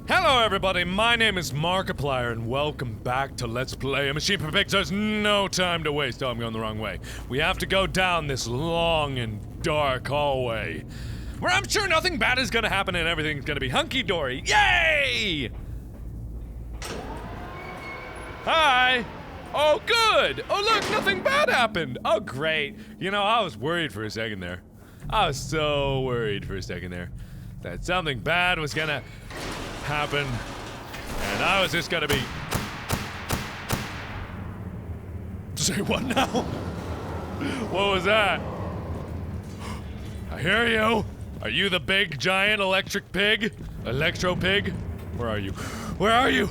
Hello everybody, my name is Markiplier and welcome back to Let's Play a Machine for Pigs. There's no time to waste. Oh, I'm going the wrong way. We have to go down this long and dark hallway where I'm sure nothing bad is gonna happen and everything's gonna be hunky-dory. Yay! Hi! Oh, good! Oh, look, nothing bad happened! Oh, great. You know, I was worried for a second there. I was so worried for a second there that something bad was gonna happen, and I was just gonna be... Say what now? What was that? I hear you! Are you the big, giant electric pig? Electro pig? Where are you? Where are you?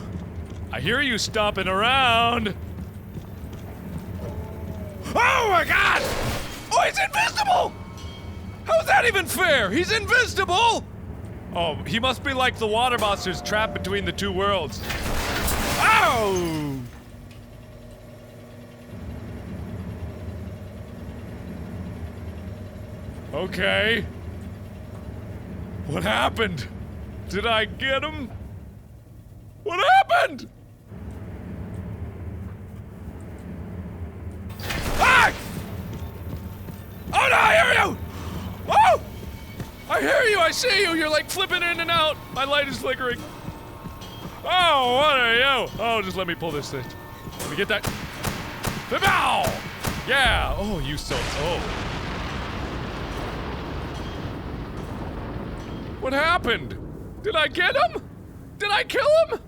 I hear you stomping around! Oh my god! Oh, he's invisible! How's that even fair? He's invisible! Oh, he must be like the water monsters trapped between the two worlds. Ow! Okay. What happened? Did I get him? What happened? Ah! Oh no, I hear you! Oh! I hear you, I see you, you're like flipping in and out. My light is flickering. Oh, what are you? Oh, just let me pull this thing. Let me get that. Bow! Yeah, oh, you so, oh. What happened? Did I get him? Did I kill him?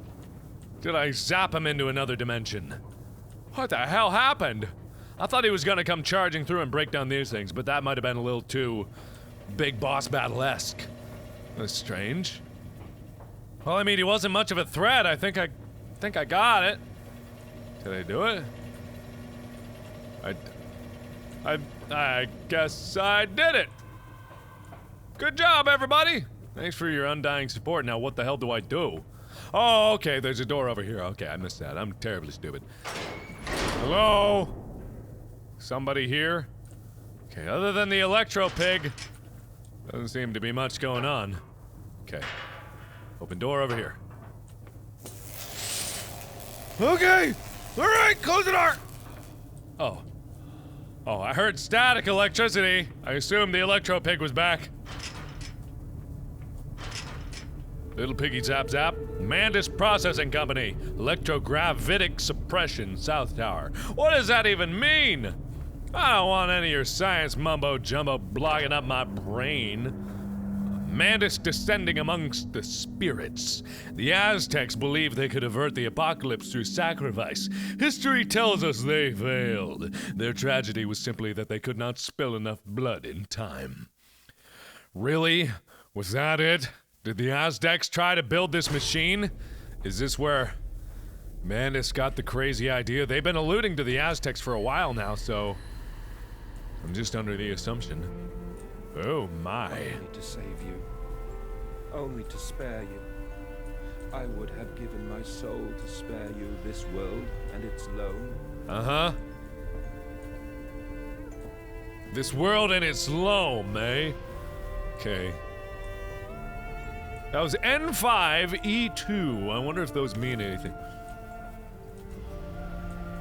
Did I zap him into another dimension? What the hell happened? I thought he was gonna come charging through and break down these things, but that might have been a little too big boss battle-esque. That's strange. Well, I mean, he wasn't much of a threat. I think I got it. Did I do it? I guess I did it. Good job, everybody. Thanks for your undying support. Now, what the hell do I do? Oh, okay, there's a door over here. Okay, I missed that. I'm terribly stupid. Hello? Somebody here? Okay, other than the electro pig, doesn't seem to be much going on. Okay. Open door over here. Okay! Alright, close the door! Oh. Oh, I heard static electricity. I assumed the electro pig was back. Little piggy zap zap. Mandis Processing Company. Electrogravitic Suppression, South Tower. What does that even mean? I don't want any of your science mumbo-jumbo blogging up my brain. Mandis descending amongst the spirits. The Aztecs believed they could avert the apocalypse through sacrifice. History tells us they failed. Their tragedy was simply that they could not spill enough blood in time. Really? Was that it? Did the Aztecs try to build this machine? Is this where Mandis got the crazy idea? They've been alluding to the Aztecs for a while now, so I'm just under the assumption. Oh my. Only to save you. Only to spare you. I would have given my soul to spare you this world and its loam. Uh-huh. This world and its loam, eh? Okay. That was N5E2. I wonder if those mean anything.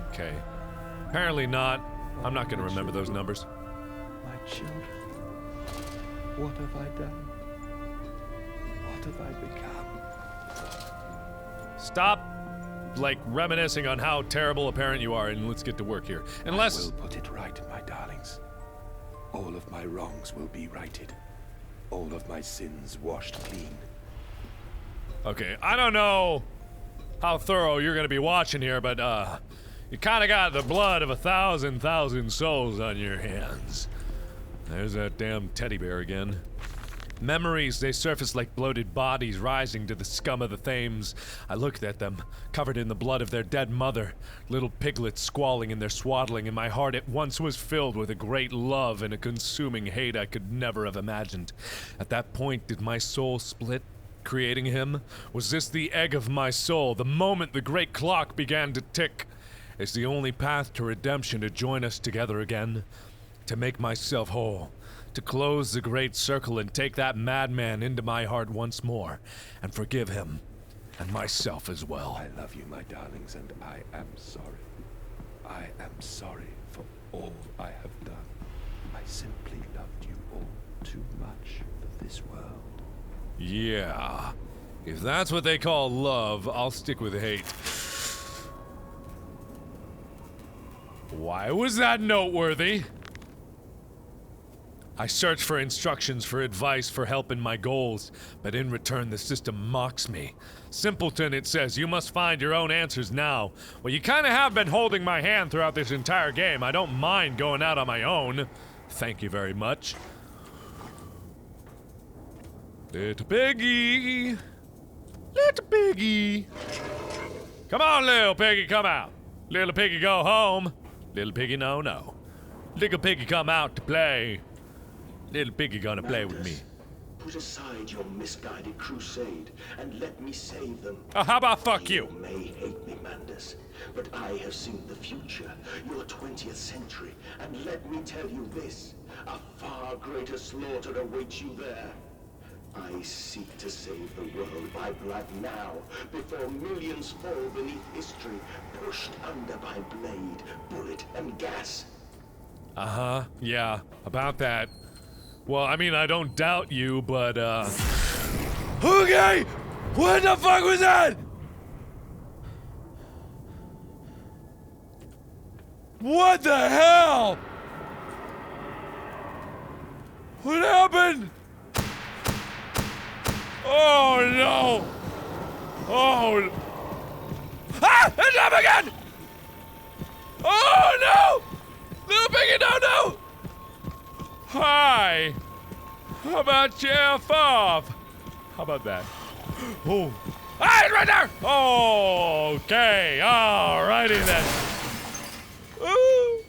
Okay. Apparently not. I'm not gonna remember those numbers. My children. What have I done? What have I become? Stop, like, reminiscing on how terrible a parent you are, and let's get to work here. Unless... I will put it right, my darlings. All of my wrongs will be righted. All of my sins washed clean. Okay, I don't know how thorough you're gonna be watching here, but, you kinda got the blood of 1,000 souls on your hands. There's that damn teddy bear again. Memories, they surface like bloated bodies rising to the scum of the Thames. I looked at them, covered in the blood of their dead mother, little piglets squalling in their swaddling, and my heart at once was filled with a great love and a consuming hate I could never have imagined. At that point, did my soul split, creating him? Was this the egg of my soul, the moment the great clock began to tick? Is the only path to redemption to join us together again? To make myself whole, to close the great circle and take that madman into my heart once more, and forgive him. And myself as well. I love you, my darlings, and I am sorry. I am sorry for all I have done. I simply loved you all too much for this world. Yeah. If that's what they call love, I'll stick with hate. Why was that noteworthy? I search for instructions, for advice, for help in my goals, but in return the system mocks me. Simpleton, it says, you must find your own answers now. Well, you kinda have been holding my hand throughout this entire game. I don't mind going out on my own. Thank you very much. Little piggy. Little piggy. Come on, little piggy, come out. Little piggy, go home. Little piggy, no, no. Little piggy, come out to play. Little piggy gonna play with me. Put aside your misguided crusade and let me save them. How about fuck you? You may hate me, Mandus, but I have seen the future, your 20th century, and let me tell you this, a far greater slaughter awaits you there. I seek to save the world by blood now, before millions fall beneath history, pushed under by blade, bullet, and gas. Uh-huh, yeah, about that. Well, I mean, I don't doubt you, but, Okay! What the fuck was that? What the hell? What happened? Oh, no! Oh... Ah! It's up again! Oh, no! Little piggy, no! Hi! How about you F off? How about that? Oh. Ah, it's right there! Okay, alrighty then. Ooh.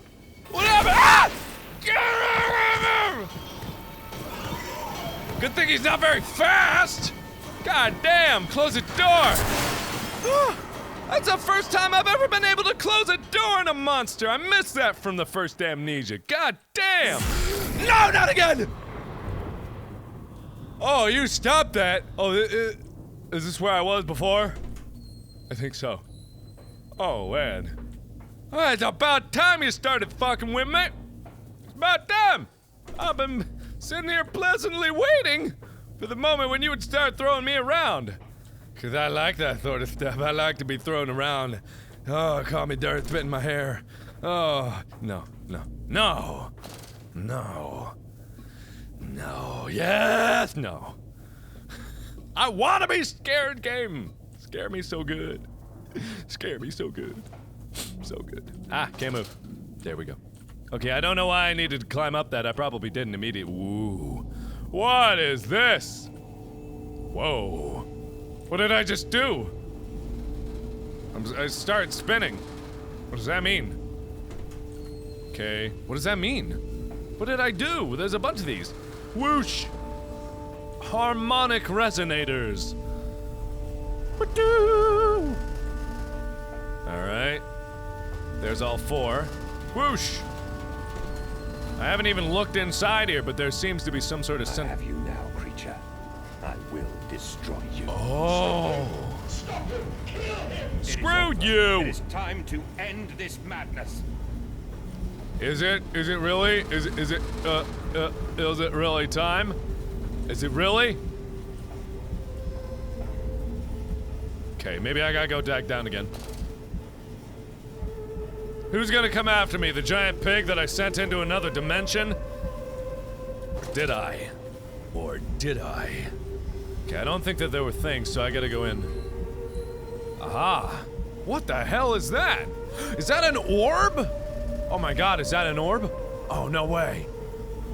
What happened? Ah! Good thing he's not very fast! God damn, close the door! That's the first time I've ever been able to close a door on a monster! I missed that from the first Amnesia. God damn! No, not again! Oh, you stopped that! Oh, is this where I was before? I think so. Oh, man. Oh, it's about time you started fucking with me! It's about time! I've been sitting here pleasantly waiting for the moment when you would start throwing me around. Cause I like that sort of stuff. I like to be thrown around. Oh, call me dirt, spit in my hair. Oh, no. No, yes, no. I wanna be scared, game. Scare me so good. Scare me so good. So good. Ah, can't move. There we go. Okay, I don't know why I needed to climb up that. I probably didn't immediately. Ooh. What is this? Whoa. What did I just do? I started spinning. What does that mean? Okay, what does that mean? What did I do? There's a bunch of these. Whoosh! Harmonic resonators. Alright. There's all four. Whoosh! I haven't even looked inside here, but there seems to be some sort of I have you now, creature. I will destroy you. Oh! Stop him! Kill him! Screwed you! It is time to end this madness. Is it? Is it really? Is it really time? Is it really? Okay, maybe I gotta go back down again. Who's gonna come after me? The giant pig that I sent into another dimension? Did I? Or did I? Okay, I don't think that there were things, so I gotta go in. Aha! What the hell is that? Is that an orb? Oh my god, is that an orb? Oh, no way.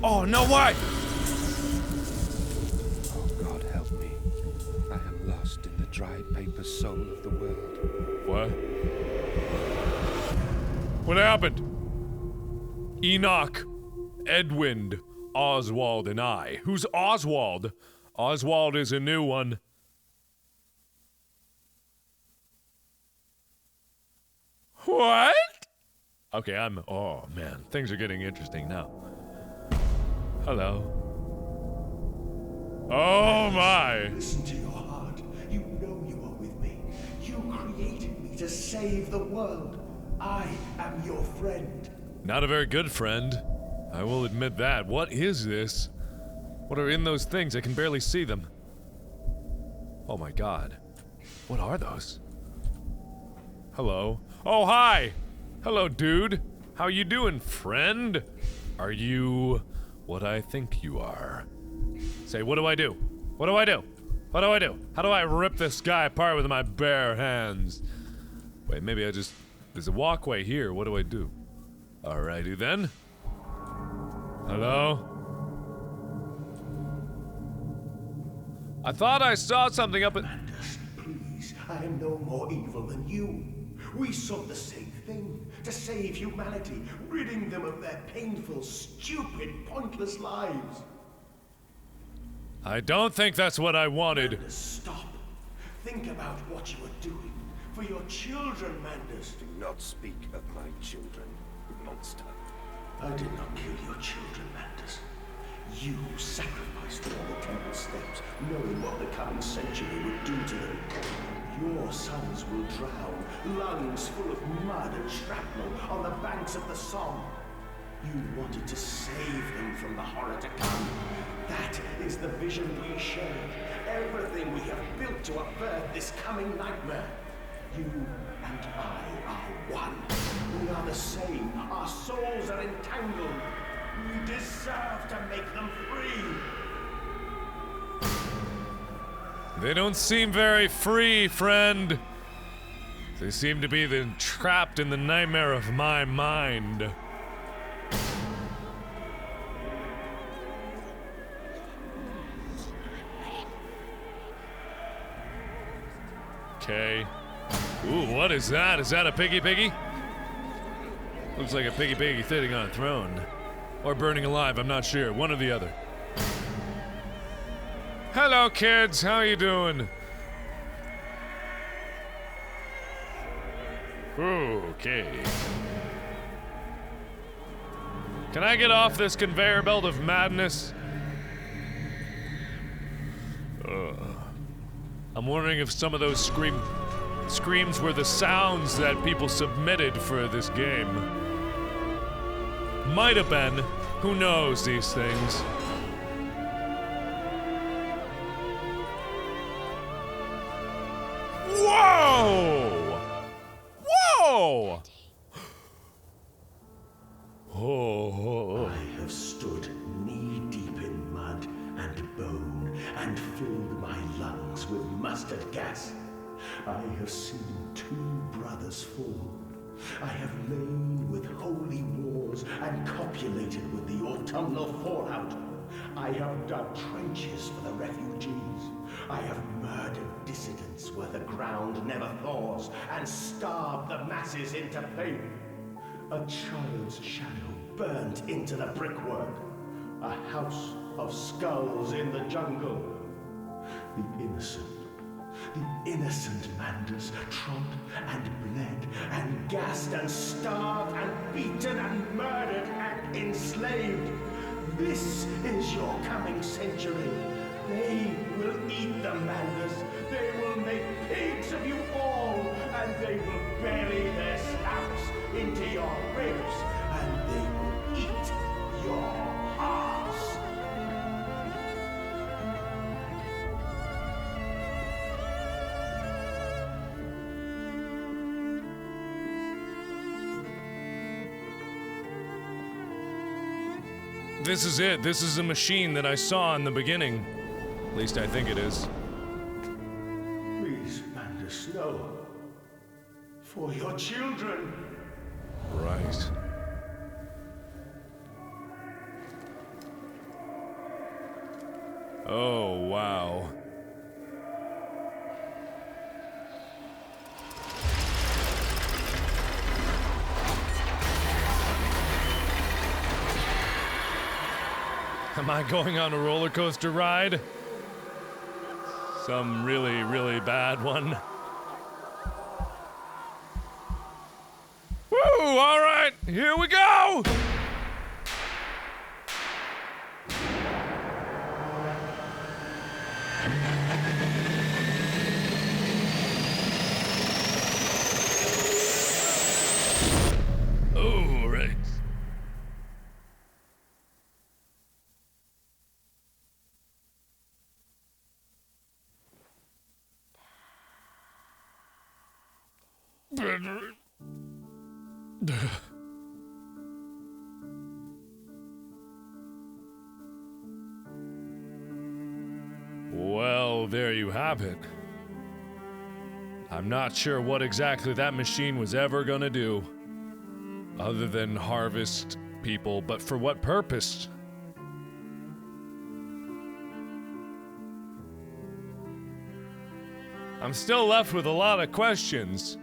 Oh, no way! Oh, God help me. I am lost in the dry paper soul of the world. What? What happened? Enoch, Edwind, Oswald, and I. Who's Oswald? Oswald is a new one. What? Okay, oh man, things are getting interesting now. Hello. Oh my. Listen to your heart. You know you are with me. to save the world. I am your friend. Not a very good friend. I will admit that. What is this? What are in those things? I can barely see them. Oh my god. What are those? Hello. Oh, hi! Hello, dude. How you doing, friend? Are you what I think you are? Say, what do I do? What do I do? What do I do? How do I rip this guy apart with my bare hands? Wait, maybe I just... There's a walkway here. What do I do? Alrighty then. Hello? I thought I saw something up at... Mandus, please, I am no more evil than you. We sought the same thing, to save humanity, ridding them of their painful, stupid, pointless lives. I don't think that's what I wanted. Mandus, stop. Think about what you are doing. For your children, Mandus. Do not speak of my children, monster. I did not kill your children, Mandus. You sacrificed them on the temple steps, knowing what the coming century would do to them. Your sons will drown, lungs full of mud and shrapnel on the banks of the Somme. You wanted to save them from the horror to come. That is the vision we shared. Everything we have built to avert this coming nightmare. You and I are one. We are the same. Our souls are entangled. We deserve to make them free. They don't seem very free, friend. They seem to be trapped in the nightmare of my mind. Okay. Ooh, what is that? Is that a piggy? Looks like a piggy sitting on a throne. Or burning alive, I'm not sure. One or the other. Hello, kids. How you doing? Okay. Can I get off this conveyor belt of madness? I'm wondering if some of those screams were the sounds that people submitted for this game. Might have been. Who knows these things? Whoa! Whoa! Oh. I have stood knee-deep in mud and bone and filled my lungs with mustard gas. I have seen 2 brothers fall. I have lain with holy wars and copulated with the autumnal fallout. I have dug trenches for the refugees. I have murdered dissidents where the ground never thaws and starved the masses into pain. A child's shadow burnt into the brickwork. A house of skulls in the jungle. The innocent Mandus trod and bled and gassed and starved and beaten and murdered and enslaved. This is your coming century. They will eat the Mandus. They will make pigs of you all, and they will bury their snouts into your ribs, and they will eat your hearts. This is it. This is a machine that I saw in the beginning. At least I think it is. Please, Mandus, no. For your children. Right. Oh, wow. Am I going on a roller coaster ride? Some really, really bad one. Woo! All right, here we go! Well, there you have it. I'm not sure what exactly that machine was ever gonna do, other than harvest people, but for what purpose? I'm still left with a lot of questions.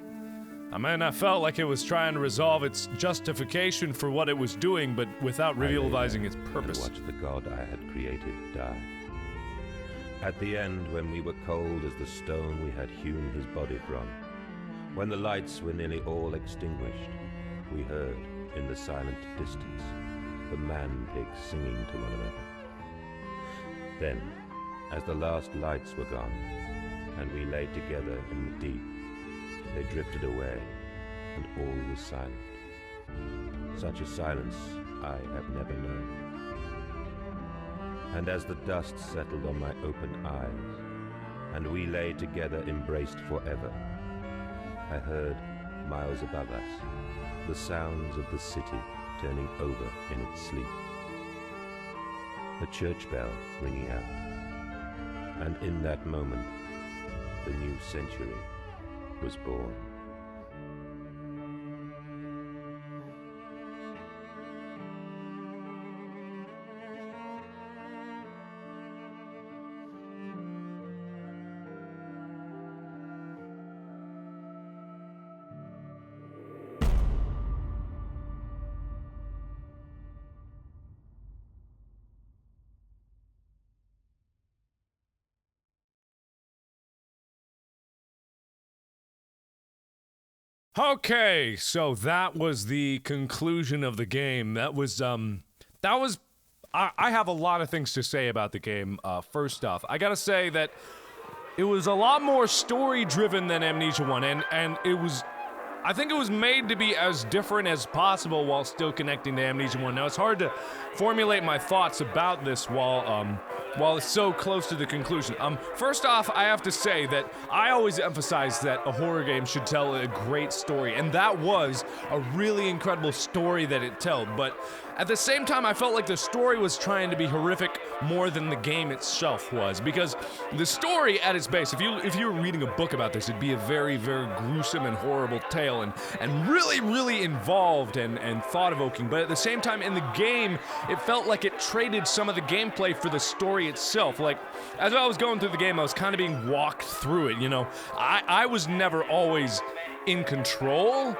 I mean, I felt like it was trying to resolve its justification for what it was doing, but without realizing its purpose. And watch the god I had created die. At the end, when we were cold as the stone we had hewn his body from, when the lights were nearly all extinguished, we heard, in the silent distance, the man-pigs singing to one another. Then, as the last lights were gone, and we lay together in the deep, they drifted away, and all was silent. Such a silence I have never known. And as the dust settled on my open eyes, and we lay together embraced forever, I heard, miles above us, the sounds of the city turning over in its sleep. A church bell ringing out, and in that moment, the new century was born. Okay, so that was the conclusion of the game. I have a lot of things to say about the game. First off, I gotta say that it was a lot more story-driven than Amnesia 1, and I think it was made to be as different as possible while still connecting to Amnesia 1. Now, it's hard to formulate my thoughts about this while it's so close to the conclusion. First off, I have to say that I always emphasize that a horror game should tell a great story, and that was a really incredible story that it told, but at the same time, I felt like the story was trying to be horrific more than the game itself was, because the story at its base, if you were reading a book about this, it'd be a very, very gruesome and horrible tale, and really, really involved and thought-evoking, but at the same time, in the game, it felt like it traded some of the gameplay for the story itself. Like, as I was going through the game, I was kind of being walked through it, you know? I was never always in control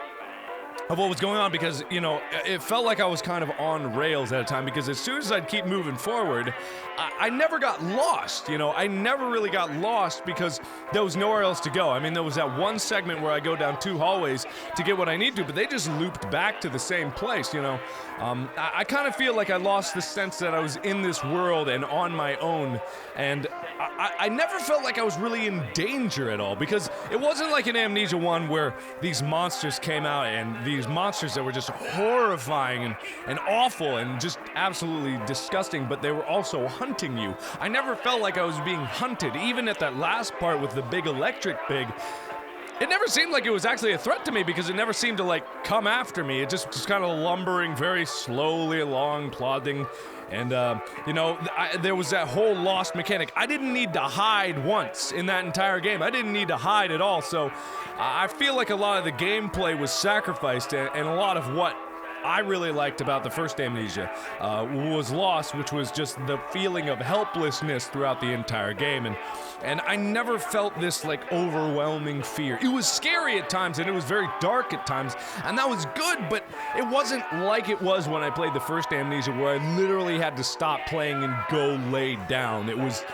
of what was going on, because, you know, it felt like I was kind of on rails at a time, because as soon as I'd keep moving forward, I never got lost, you know? I never really got lost because there was nowhere else to go. I mean, there was that one segment where I go down 2 hallways to get what I need to, but they just looped back to the same place, you know? I kind of feel like I lost the sense that I was in this world and on my own, and I never felt like I was really in danger at all, because it wasn't like in Amnesia 1 where these monsters came out, and these monsters that were just horrifying and awful and just absolutely disgusting, but they were also hunting you. I never felt like I was being hunted, even at that last part with the big electric pig. It never seemed like it was actually a threat to me, because it never seemed to, like, come after me. It just kind of lumbering very slowly along, plodding. And, you know, there was that whole lost mechanic. I didn't need to hide once in that entire game. I didn't need to hide at all. So I feel like a lot of the gameplay was sacrificed, and a lot of what I really liked about the first Amnesia was lost, which was just the feeling of helplessness throughout the entire game. And I never felt this, like, overwhelming fear. It was scary at times, and it was very dark at times, and that was good, but it wasn't like it was when I played the first Amnesia, where I literally had to stop playing and go lay down. It was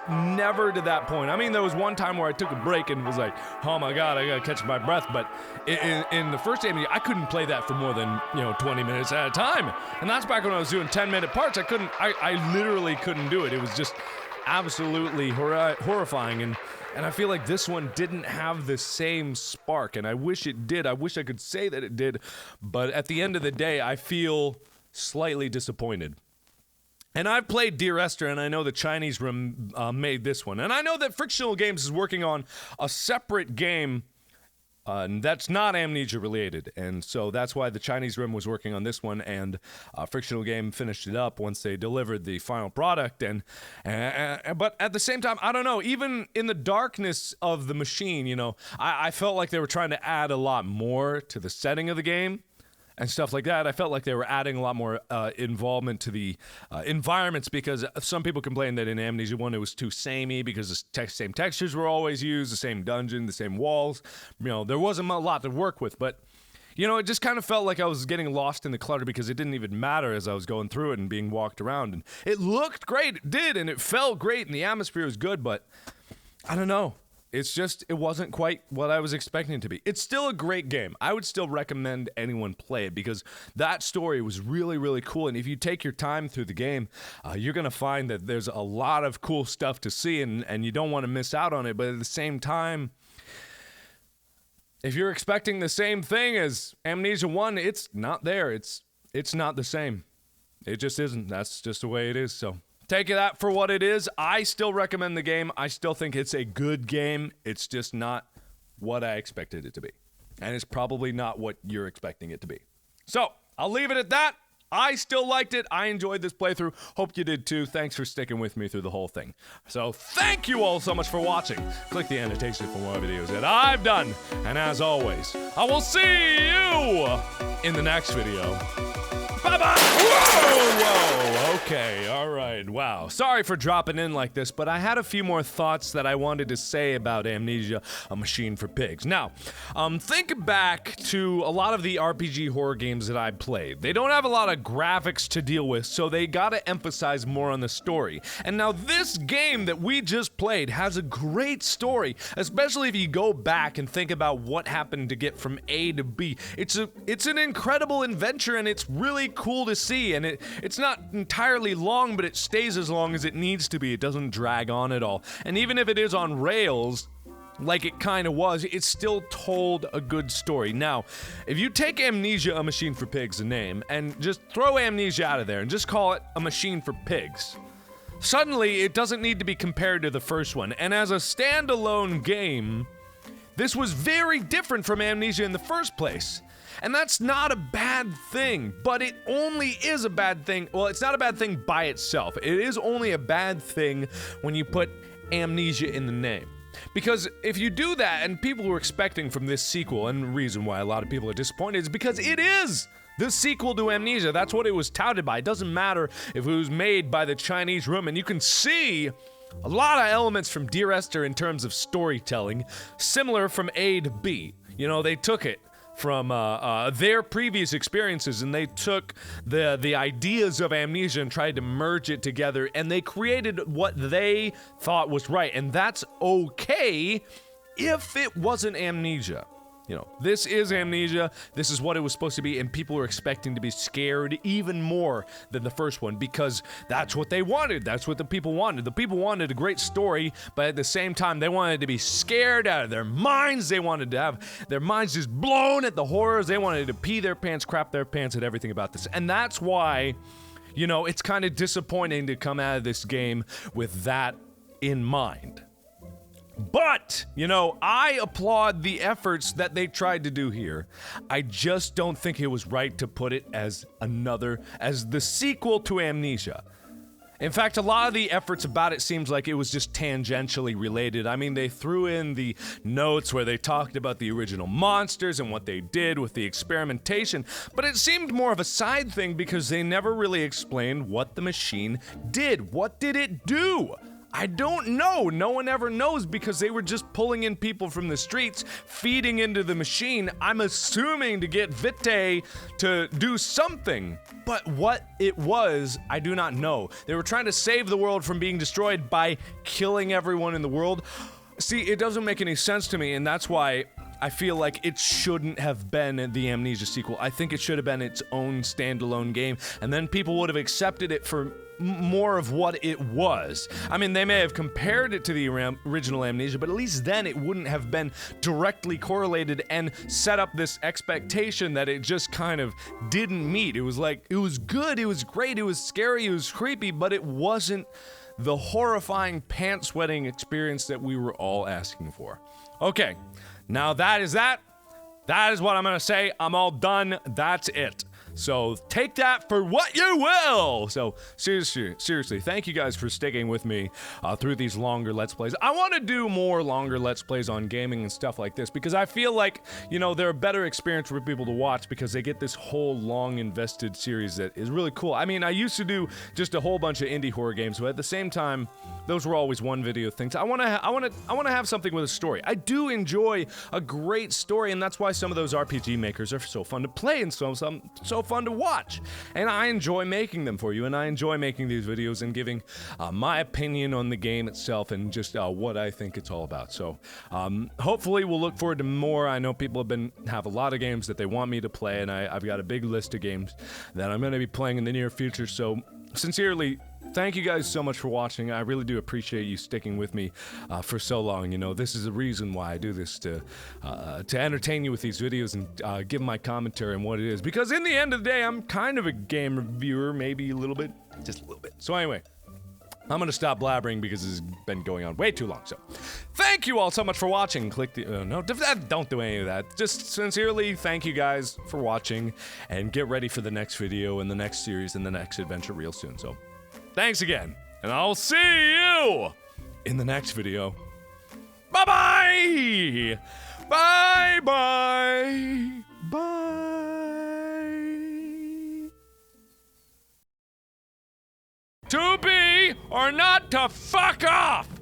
never to that point. I mean, there was one time where I took a break and was like, oh my god, I gotta catch my breath, but in the first Amnesia, I couldn't play that for more than, 20 minutes at a time, and that's back when I was doing 10-minute parts. I literally couldn't do it. It was just absolutely horrifying, and I feel like this one didn't have the same spark, and I wish it did. I wish I could say that it did, but at the end of the day, I feel slightly disappointed. And I've played Dear Esther, and I know the Chinese made this one, and I know that Frictional Games is working on a separate game That's not Amnesia related, and so that's why the Chinese room was working on this one, and Frictional Game finished it up once they delivered the final product. But at the same time, I don't know. Even in the darkness of the machine, you know, I felt like they were trying to add a lot more to the setting of the game. And stuff like that. I felt like they were adding a lot more involvement to the environments, because some people complained that in Amnesia 1 it was too samey because the same textures were always used, the same dungeon, the same walls. You know, there wasn't a lot to work with, but you know, it just kind of felt like I was getting lost in the clutter because it didn't even matter as I was going through it and being walked around. And it looked great, it did, and it felt great, and the atmosphere was good, but I don't know. It's just, it wasn't quite what I was expecting it to be. It's still a great game. I would still recommend anyone play it because that story was really, really cool. And if you take your time through the game, you're going to find that there's a lot of cool stuff to see, and you don't want to miss out on it. But at the same time, if you're expecting the same thing as Amnesia 1, it's not there. It's not the same. It just isn't. That's just the way it is, so... Take that for what it is. I still recommend the game. I still think it's a good game. It's just not what I expected it to be. And it's probably not what you're expecting it to be. So, I'll leave it at that. I still liked it. I enjoyed this playthrough. Hope you did too. Thanks for sticking with me through the whole thing. So, thank you all so much for watching. Click the annotation for more videos that I've done. And as always, I will see you in the next video. Bye-bye! Whoa! Okay, alright, wow. Sorry for dropping in like this, but I had a few more thoughts that I wanted to say about Amnesia, A Machine for Pigs. Now, think back to a lot of the RPG horror games that I played. They don't have a lot of graphics to deal with, so they gotta emphasize more on the story. And now this game that we just played has a great story, especially if you go back and think about what happened to get from A to B. It's an incredible adventure, and it's really cool to see, and it's not entirely long, but it stays as long as it needs to be. It doesn't drag on at all. And even if it is on rails, like it kind of was, it still told a good story. Now, if you take Amnesia, A Machine for Pigs, a name, and just throw Amnesia out of there and just call it A Machine for Pigs, suddenly it doesn't need to be compared to the first one. And as a standalone game, this was very different from Amnesia in the first place. And that's not a bad thing, but it only is a bad thing. Well, it's not a bad thing by itself. It is only a bad thing when you put Amnesia in the name. Because if you do that, and people were expecting from this sequel, and the reason why a lot of people are disappointed is because it is the sequel to Amnesia. That's what it was touted by. It doesn't matter if it was made by the Chinese room, and you can see a lot of elements from Dear Esther in terms of storytelling, similar from A to B. You know, they took it from their previous experiences, and they took the ideas of Amnesia and tried to merge it together, and they created what they thought was right, and that's okay if it wasn't Amnesia. You know, this is Amnesia, this is what it was supposed to be, and people are expecting to be scared even more than the first one because that's what they wanted, that's what the people wanted. The people wanted a great story, but at the same time, they wanted to be scared out of their minds. They wanted to have their minds just blown at the horrors. They wanted to pee their pants, crap their pants at everything about this. And that's why, you know, it's kind of disappointing to come out of this game with that in mind. But, you know, I applaud the efforts that they tried to do here. I just don't think it was right to put it as the sequel to Amnesia. In fact, a lot of the efforts about it seems like it was just tangentially related. I mean, they threw in the notes where they talked about the original monsters and what they did with the experimentation, but it seemed more of a side thing because they never really explained what the machine did. What did it do? I don't know. No one ever knows because they were just pulling in people from the streets, feeding into the machine, I'm assuming to get Vitae to do something. But what it was, I do not know. They were trying to save the world from being destroyed by killing everyone in the world. See, it doesn't make any sense to me, and that's why I feel like it shouldn't have been the Amnesia sequel. I think it should have been its own standalone game, and then people would have accepted it for more of what it was. I mean, they may have compared it to the original Amnesia, but at least then it wouldn't have been directly correlated and set up this expectation that it just kind of didn't meet. It was like, it was good, it was great, it was scary, it was creepy, but it wasn't the horrifying pants-sweating experience that we were all asking for. Okay, now that is that. That is what I'm gonna say. I'm all done. That's it. So take that for what you will. So seriously, thank you guys for sticking with me through these longer Let's Plays. I want to do more longer Let's Plays on gaming and stuff like this because I feel like, you know, they're a better experience for people to watch because they get this whole long invested series that is really cool. I mean, I used to do just a whole bunch of indie horror games, but at the same time, those were always one video things. I want to have something with a story. I do enjoy a great story, and that's why some of those RPG makers are so fun to play and so fun to watch. And I enjoy making them for you, and I enjoy making these videos and giving my opinion on the game itself and just what I think it's all about. So hopefully we'll look forward to more. I know people have a lot of games that they want me to play, and I've got a big list of games that I'm going to be playing in the near future. So sincerely, thank you guys so much for watching. I really do appreciate you sticking with me for so long. You know, this is the reason why I do this, to entertain you with these videos and give my commentary on what it is. Because in the end of the day, I'm kind of a game reviewer, maybe a little bit, just a little bit. So anyway, I'm gonna stop blabbering because this has been going on way too long. So, thank you all so much for watching. Click the no, don't do any of that. Just sincerely thank you guys for watching, and get ready for the next video and the next series and the next adventure real soon. So, thanks again, and I'll see you in the next video. Bye bye. Bye bye. Bye. To be or not to fuck off!